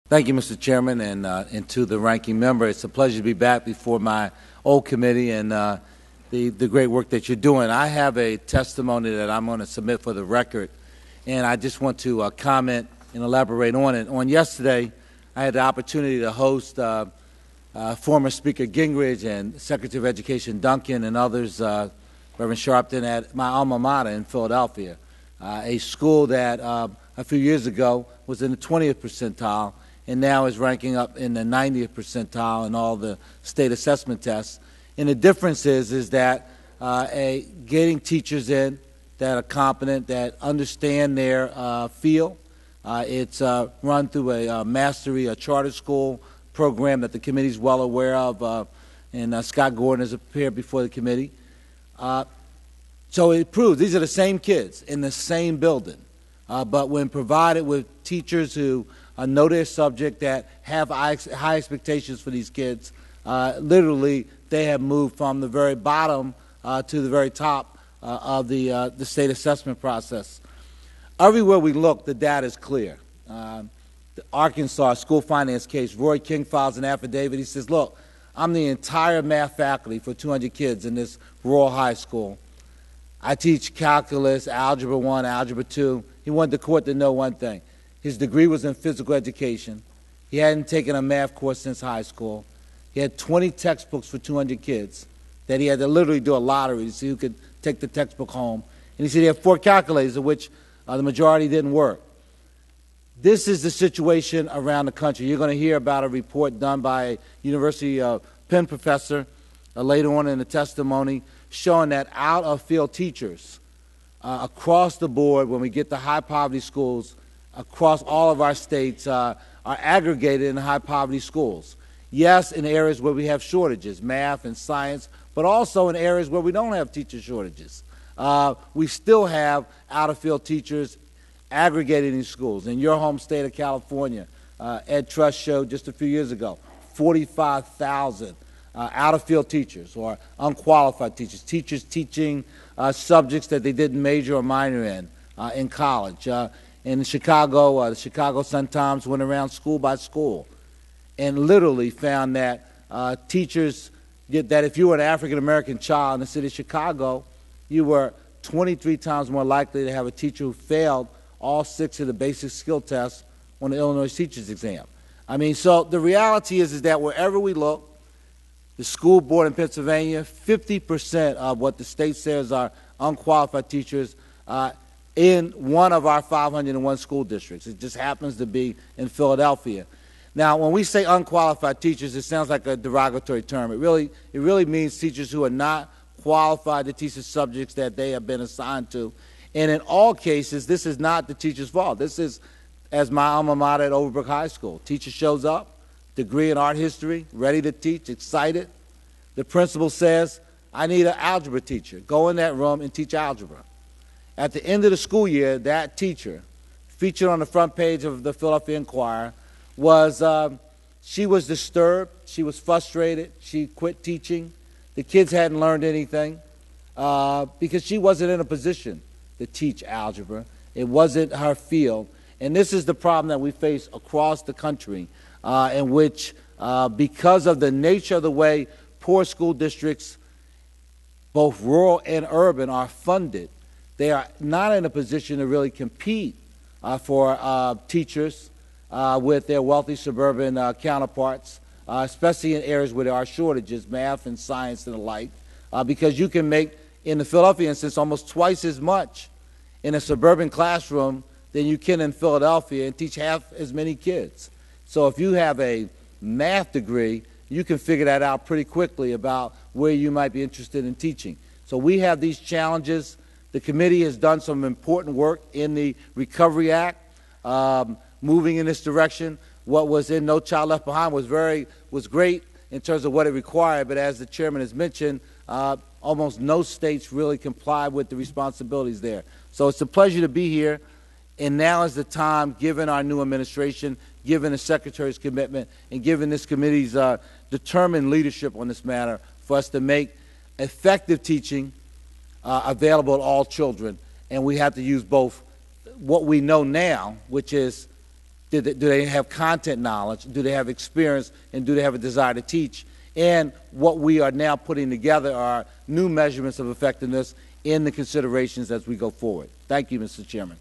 Thank you, Mr. Chairman, and to the ranking member. It's a pleasure to be back before my old committee and the great work that you're doing. I have a testimony that I'm going to submit for the record, and I just want to comment and elaborate on it. On yesterday, I had the opportunity to host former Speaker Gingrich and Secretary of Education Duncan and others, Reverend Sharpton, at my alma mater in Philadelphia, a school that a few years ago was in the 20th percentile and now is ranking up in the 90th percentile in all the state assessment tests. And the difference is that getting teachers in that are competent, that understand their field. It's run through a mastery, a charter school program that the committee is well aware of, and Scott Gordon has appeared before the committee. So it proves these are the same kids in the same building, but when provided with teachers who know their subject, that have high expectations for these kids, literally they have moved from the very bottom to the very top of the state assessment process. Everywhere we look, the data is clear. The Arkansas school finance case, Roy King files an affidavit. He says, look, I'm the entire math faculty for 200 kids in this rural high school. I teach calculus, algebra 1, algebra 2. He wanted the court to know one thing. His degree was in physical education. He hadn't taken a math course since high school. He had 20 textbooks for 200 kids that he had to literally do a lottery to see who could take the textbook home. And he said he had 4 calculators, of which the majority didn't work. This is the situation around the country. You're going to hear about a report done by a University of Penn professor later on in the testimony showing that out-of-field teachers across the board, when we get to high-poverty schools, across all of our states, are aggregated in high-poverty schools. Yes, in areas where we have shortages, math and science, but also in areas where we don't have teacher shortages. We still have out-of-field teachers aggregated in schools. In your home state of California, Ed Trust showed just a few years ago, 45,000 out-of-field teachers or unqualified teachers, teachers teaching subjects that they didn't major or minor in college. In Chicago, the Chicago Sun-Times went around school by school and literally found that teachers, that if you were an African-American child in the city of Chicago, you were 23 times more likely to have a teacher who failed all 6 of the basic skill tests on the Illinois teacher's exam. I mean, so the reality is that wherever we look, the school board in Pennsylvania, 50% of what the state says are unqualified teachers in one of our 501 school districts. It just happens to be in Philadelphia. Now, when we say unqualified teachers, it sounds like a derogatory term. It really means teachers who are not qualified to teach the subjects that they have been assigned to. And in all cases, this is not the teacher's fault. This is, as my alma mater at Overbrook High School. Teacher shows up, degree in art history, ready to teach, excited. The principal says, I need an algebra teacher. Go in that room and teach algebra. At the end of the school year, that teacher, featured on the front page of the Philadelphia Inquirer, was she was disturbed, she was frustrated, she quit teaching. The kids hadn't learned anything because she wasn't in a position to teach algebra. It wasn't her field. And this is the problem that we face across the country, in which because of the nature of the way poor school districts, both rural and urban, are funded, they are not in a position to really compete for teachers with their wealthy suburban counterparts, especially in areas where there are shortages, math and science and the like, because you can make, in the Philadelphia instance, almost twice as much in a suburban classroom than you can in Philadelphia and teach half as many kids. So if you have a math degree, you can figure that out pretty quickly about where you might be interested in teaching. So we have these challenges. The committee has done some important work in the Recovery Act, moving in this direction. What was in No Child Left Behind was great in terms of what it required, but as the chairman has mentioned, almost no states really comply with the responsibilities there. So it's a pleasure to be here, and now is the time, given our new administration, given the Secretary's commitment, and given this committee's determined leadership on this matter, for us to make effective teaching available to all children. And we have to use both what we know now, which is Do they have content knowledge? Do they have experience? And do they have a desire to teach? And what we are now putting together are new measurements of effectiveness in the considerations as we go forward. Thank you, Mr. Chairman.